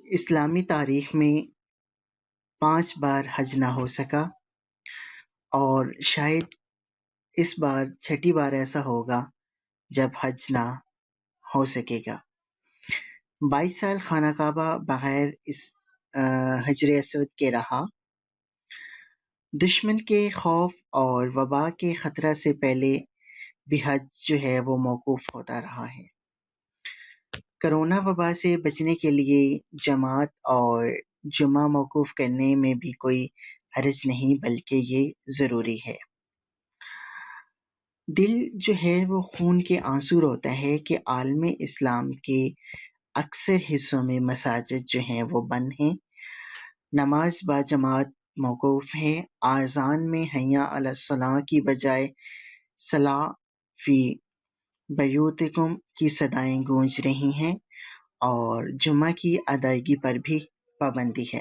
اسلامی تاریخ میں 5 بار حج نہ ہو سکا اور شاید اس بار 6ٹھی بار ایسا ہوگا جب حج نہ ہو سکے گا۔ 22 سال خانہ کعبہ بغیر اس حجر اسود کے رہا۔ دشمن کے خوف اور وبا کے خطرہ سے پہلے بھی حج جو ہے وہ موقوف ہوتا رہا ہے۔ کرونا وبا سے بچنے کے لیے جماعت اور جمعہ موقوف کرنے میں بھی کوئی حرج نہیں، بلکہ یہ ضروری ہے۔ دل جو ہے وہ خون کے آنسو روتا ہے کہ عالم اسلام کے اکثر حصوں میں مساجد جو ہیں وہ بند ہیں، نماز با جماعت موقوف ہے، اذان میں حی علی الصلاۃ کی بجائے صلاۃ فی بیوتکم کی صدائیں گونج رہی ہیں اور جمعہ کی ادائیگی پر بھی پابندی ہے۔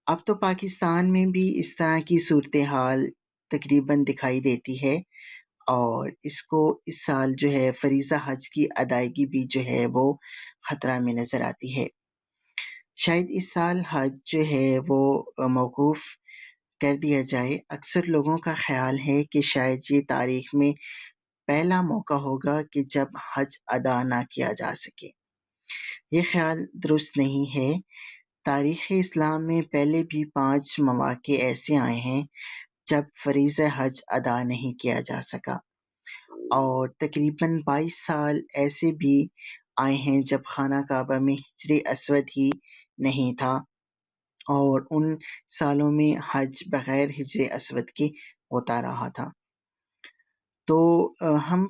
اب تو پاکستان میں بھی اس طرح کی صورتحال تقریباً دکھائی دیتی ہے اور اس سال جو ہے فریضہ حج کی ادائیگی بھی جو ہے وہ خطرہ میں نظر آتی ہے۔ شاید اس سال حج جو ہے وہ موقوف کر دیا جائے۔ اکثر لوگوں کا خیال ہے کہ شاید یہ تاریخ میں پہلا موقع ہوگا کہ جب حج ادا نہ کیا جا سکے۔ یہ خیال درست نہیں ہے۔ تاریخ اسلام میں پہلے بھی 5 مواقع ایسے آئے ہیں جب فریضہ حج ادا نہیں کیا جا سکا، اور تقریباً 22 سال ایسے بھی آئے ہیں جب خانہ کعبہ میں حجر اسود ہی نہیں تھا، اور ان سالوں میں حج بغیر حجر اسود کے ہوتا رہا تھا۔ تو ہم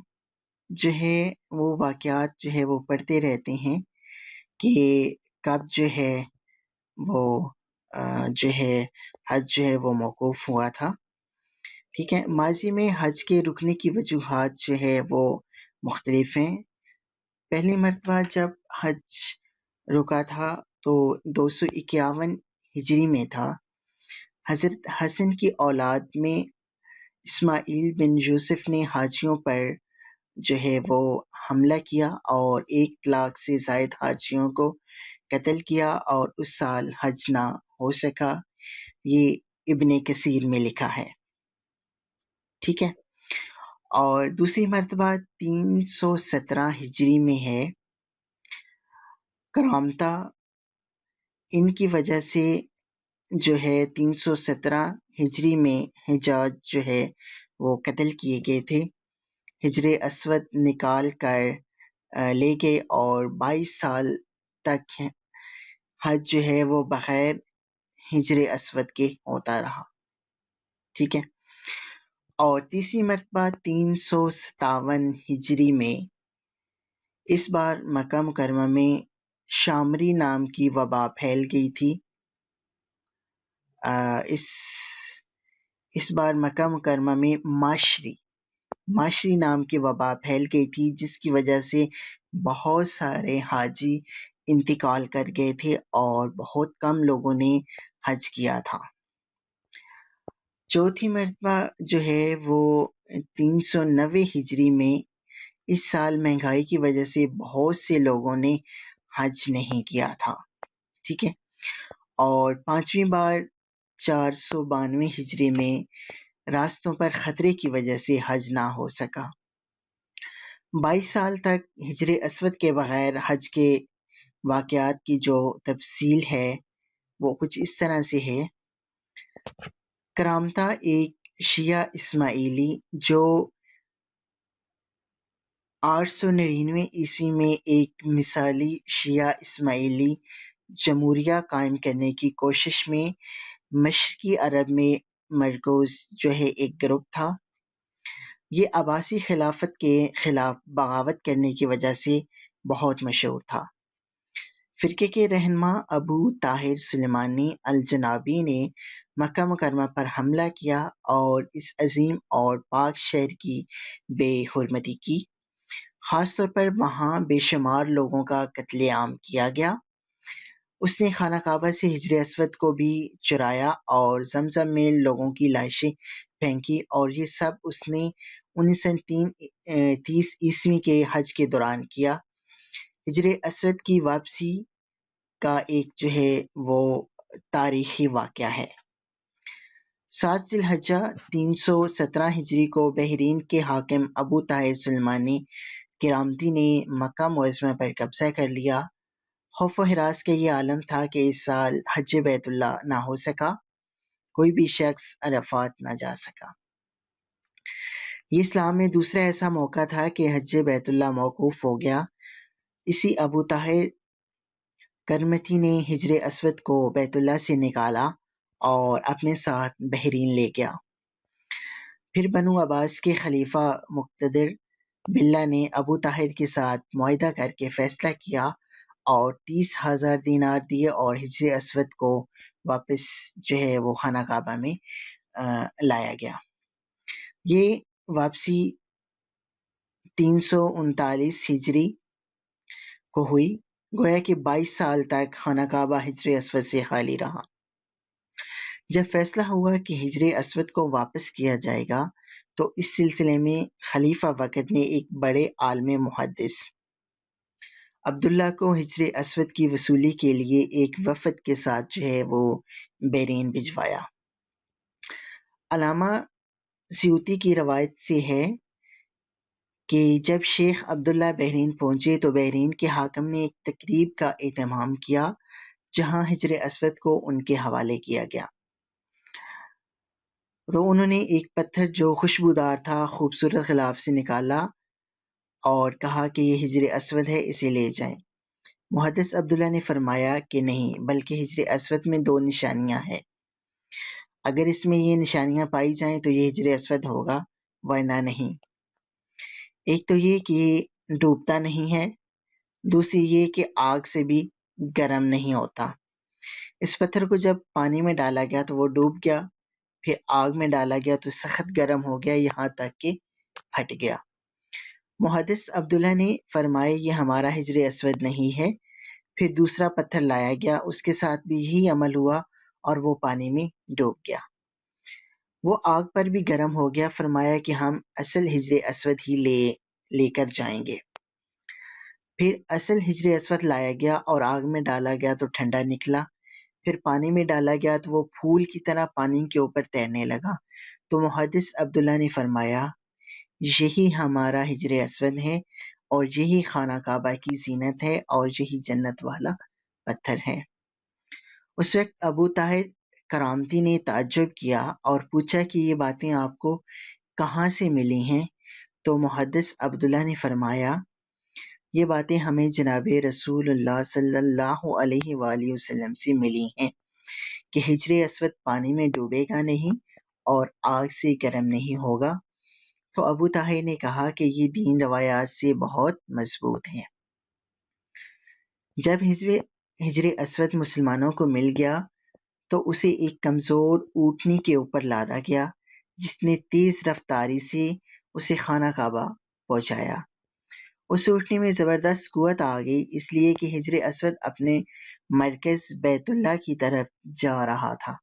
جو ہے وہ واقعات جو ہے وہ پڑھتے رہتے ہیں کہ کب جو ہے وہ جو ہے حج جو ہے وہ موقوف ہوا تھا۔ ٹھیک ہے، ماضی میں حج کے رکنے کی وجوہات جو ہے وہ مختلف ہیں۔ پہلی مرتبہ جب حج رکا تھا تو 251 ہجری میں تھا۔ حضرت حسن کی اولاد میں اسماعیل بن یوسف نے حاجیوں پر جو ہے وہ حملہ کیا اور 1 لاکھ سے زائد حاجیوں کو قتل کیا، اور اس سال حج نہ ہو سکا۔ یہ ابن کثیر میں لکھا ہے۔ ٹھیک ہے، اور دوسری مرتبہ 317 ہجری میں ہے۔ کرامتہ ان کی وجہ سے جو ہے 317 ہجری میں حجاج جو ہے وہ قتل کیے گئے تھے۔ حجر اسود نکال کر لے گئے اور 22 سال تک حج جو ہے وہ بغیر حجر اسود کے ہوتا رہا۔ ٹھیک ہے، اور تیسری مرتبہ 357 ہجری میں اس بار مکہ مکرمہ میں شامری نام کی وبا پھیل گئی تھی۔ اس بار مکہ مکرمہ میں معاشری نام کی وبا پھیل گئی تھی، جس کی وجہ سے بہت سارے حاجی انتقال کر گئے تھے اور بہت کم لوگوں نے حج کیا تھا۔ چوتھی مرتبہ جو ہے وہ 390 ہجری میں، اس سال مہنگائی کی وجہ سے بہت سے لوگوں نے حج نہیں کیا تھا۔ ٹھیک ہے، اور پانچویں بار 492 ہجری میں راستوں پر خطرے کی وجہ سے حج نہ ہو سکا۔ 22 سال تک حجر اسود کے بغیر حج کے واقعات کی جو تفصیل ہے وہ کچھ اس طرح سے ہے۔ کرامتہ ایک شیعہ اسماعیلی جو 899 عیسوی میں ایک مثالی شیعہ اسماعیلی جمہوریہ قائم کرنے کی کوشش میں مشرقی عرب میں مرکوز جو ہے ایک گروپ تھا۔ یہ عباسی خلافت کے خلاف بغاوت کرنے کی وجہ سے بہت مشہور تھا۔ فرقے کے رہنما ابو طاہر سلیمانی الجنابی نے مکہ مکرمہ پر حملہ کیا اور اس عظیم اور پاک شہر کی بے حرمتی کی۔ خاص طور پر وہاں بے شمار لوگوں کا قتل عام کیا گیا۔ اس نے خانہ کعبہ سے حجر اسود کو بھی چرایا اور زمزم میں لوگوں کی لاشیں پھینکی، اور یہ سب اس نے 1930 عیسوی کے حج کے دوران کیا۔ حجر اسود کی واپسی کا ایک جو ہے وہ تاریخی واقعہ ہے۔ 7 ذی الحجہ 317 ہجری کو بحرین کے حاکم ابو طاہر سلمانی کرامتی نے مکہ معظمہ پر قبضہ کر لیا۔ خوف و ہراس کا یہ عالم تھا کہ اس سال حج بیت اللہ نہ ہو سکا، کوئی بھی شخص عرفات نہ جا سکا۔ یہ اسلام میں دوسرا ایسا موقع تھا کہ حج بیت اللہ موقوف ہو گیا۔ اسی ابو طاہر کرمتی نے حجر اسود کو بیت اللہ سے نکالا اور اپنے ساتھ بحرین لے گیا۔ پھر بنو عباس کے خلیفہ مقتدر باللہ نے ابو طاہر کے ساتھ معاہدہ کر کے فیصلہ کیا اور 30,000 دینار دیے اور حجر اسود کو واپس جو ہے وہ خانہ کعبہ میں لایا گیا۔ یہ واپسی 339 ہجری کو ہوئی، گویا کہ 22 سال تک خانہ کعبہ حجر اسود سے خالی رہا۔ جب فیصلہ ہوا کہ حجر اسود کو واپس کیا جائے گا تو اس سلسلے میں خلیفہ وقت نے ایک بڑے عالم محدث عبداللہ کو حجر اسود کی وصولی کے لیے ایک وفد کے ساتھ جو ہے وہ بحرین بھجوایا۔ علامہ سیوطی کی روایت سے ہے کہ جب شیخ عبداللہ بحرین پہنچے تو بحرین کے حاکم نے ایک تقریب کا اہتمام کیا جہاں حجر اسود کو ان کے حوالے کیا گیا۔ تو انہوں نے ایک پتھر جو خوشبودار تھا خوبصورت غلاف سے نکالا اور کہا کہ یہ حجر اسود ہے، اسے لے جائیں۔ محدث عبداللہ نے فرمایا کہ نہیں، بلکہ حجر اسود میں 2 نشانیاں ہیں، اگر اس میں یہ نشانیاں پائی جائیں تو یہ حجر اسود ہوگا، ورنہ نہیں۔ ایک تو یہ کہ یہ ڈوبتا نہیں ہے، دوسری یہ کہ آگ سے بھی گرم نہیں ہوتا۔ اس پتھر کو جب پانی میں ڈالا گیا تو وہ ڈوب گیا، پھر آگ میں ڈالا گیا تو سخت گرم ہو گیا یہاں تک کہ پھٹ گیا۔ محدث عبداللہ نے فرمایا یہ ہمارا حجر اسود نہیں ہے۔ پھر دوسرا پتھر لایا گیا، اس کے ساتھ بھی یہی عمل ہوا اور وہ پانی میں ڈوب گیا، وہ آگ پر بھی گرم ہو گیا۔ فرمایا کہ ہم اصل حجر اسود ہی لے کر جائیں گے۔ پھر اصل حجر اسود لایا گیا اور آگ میں ڈالا گیا تو ٹھنڈا نکلا، پھر پانی میں ڈالا گیا تو وہ پھول کی طرح پانی کے اوپر تیرنے لگا۔ تو محدث عبداللہ نے فرمایا یہی ہمارا حجر اسود ہے اور یہی خانہ کعبہ کی زینت ہے اور یہی جنت والا پتھر ہے۔ اس وقت ابو طاہر کرامتی نے تعجب کیا اور پوچھا کہ یہ باتیں آپ کو کہاں سے ملی ہیں؟ تو محدث عبداللہ نے فرمایا یہ باتیں ہمیں جناب رسول اللہ صلی اللہ علیہ وآلہ وسلم سے ملی ہیں کہ حجر اسود پانی میں ڈوبے گا نہیں اور آگ سے گرم نہیں ہوگا۔ تو ابو طاہر نے کہا کہ یہ دین روایات سے بہت مضبوط ہے۔ جب حجر اسود مسلمانوں کو مل گیا تو اسے ایک کمزور اونٹنی کے اوپر لادا گیا جس نے تیز رفتاری سے اسے خانہ کعبہ پہنچایا۔ اس اونٹنی میں زبردست قوت آ گئی، اس لیے کہ حجر اسود اپنے مرکز بیت اللہ کی طرف جا رہا تھا۔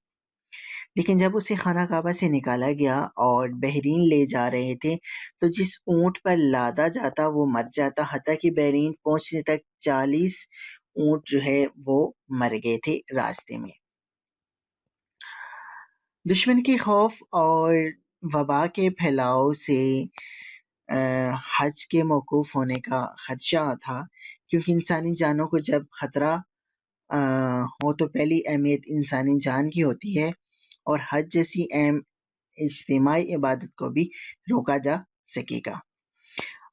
لیکن جب اسے خانہ کعبہ سے نکالا گیا اور بحرین لے جا رہے تھے تو جس اونٹ پر لادا جاتا وہ مر جاتا، حتیٰ کہ بحرین پہنچنے تک 40 اونٹ جو ہے وہ مر گئے تھے راستے میں۔ دشمن کے خوف اور وبا کے پھیلاؤ سے حج کے موقوف ہونے کا خدشہ تھا، کیونکہ انسانی جانوں کو جب خطرہ ہو تو پہلی اہمیت انسانی جان کی ہوتی ہے، اور حج جیسی اہم اجتماعی عبادت کو بھی روکا جا سکے گا۔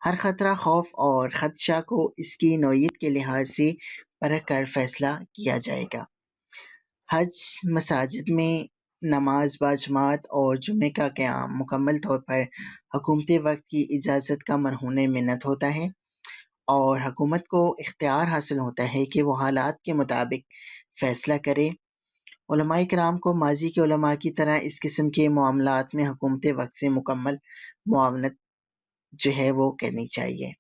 ہر خطرہ، خوف اور خدشہ کو اس کی نوعیت کے لحاظ سے پرکھ کر فیصلہ کیا جائے گا۔ حج مساجد میں نماز باجماعت اور جمعے کا قیام مکمل طور پر حکومت وقت کی اجازت کا مرہون منت ہوتا ہے، اور حکومت کو اختیار حاصل ہوتا ہے کہ وہ حالات کے مطابق فیصلہ کرے۔ علماء کرام کو ماضی کے علماء کی طرح اس قسم کے معاملات میں حکومت وقت سے مکمل معاونت جو ہے وہ کرنی چاہیے۔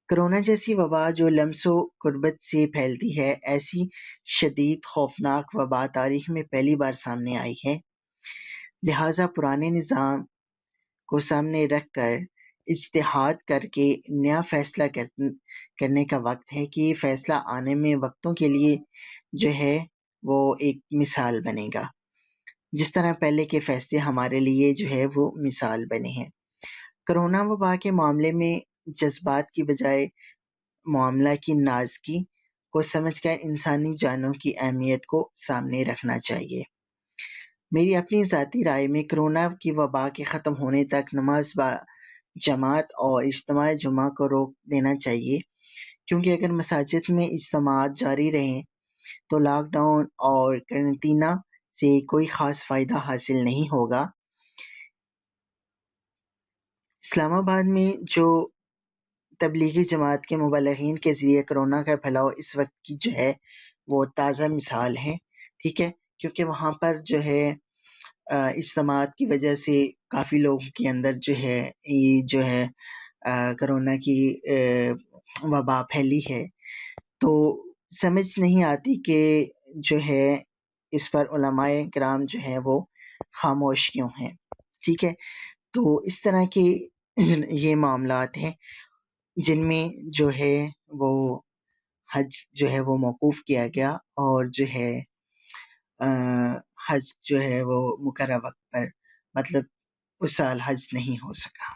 کرونا جیسی وبا جو لمس و قربت سے پھیلتی ہے، ایسی شدید خوفناک وبا تاریخ میں پہلی بار سامنے آئی ہے، لہٰذا پرانے نظام کو سامنے رکھ کر اجتہاد کر کے نیا فیصلہ کرنے کا وقت ہے کہ یہ فیصلہ آنے میں وقتوں کے لیے جو ہے وہ ایک مثال بنے گا، جس طرح پہلے کے فیصلے ہمارے لیے جو ہے وہ مثال بنے ہیں۔ کرونا وبا کے معاملے میں جذبات کی بجائے معاملہ کی نازکی کو سمجھ کر انسانی جانوں کی اہمیت کو سامنے رکھنا چاہیے۔ میری اپنی ذاتی رائے میں کرونا کی وبا کے ختم ہونے تک نماز با جماعت اور اجتماع جمعہ کو روک دینا چاہیے، کیونکہ اگر مساجد میں اجتماعات جاری رہیں تو لاک ڈاؤن اور قرنطینہ سے کوئی خاص فائدہ حاصل نہیں ہوگا۔ اسلام آباد میں جو تبلیغی جماعت کے مبلغین کے ذریعے کرونا کا پھیلاؤ اس وقت کی جو ہے وہ تازہ مثال ہے، ٹھیک ہے، کیونکہ وہاں پر جو ہے اجتماعات کی وجہ سے کافی لوگوں کے اندر جو ہے یہ جو ہے کرونا کی وبا پھیلی ہے، تو سمجھ نہیں آتی کہ جو ہے اس پر علماء کرام جو ہیں وہ خاموش کیوں ہیں، ٹھیک ہے۔ تو اس طرح کے یہ معاملات ہیں جن میں جو ہے وہ حج جو ہے وہ موقوف کیا گیا، اور جو ہے حج جو ہے وہ مقررہ وقت پر مطلب اس سال حج نہیں ہو سکا۔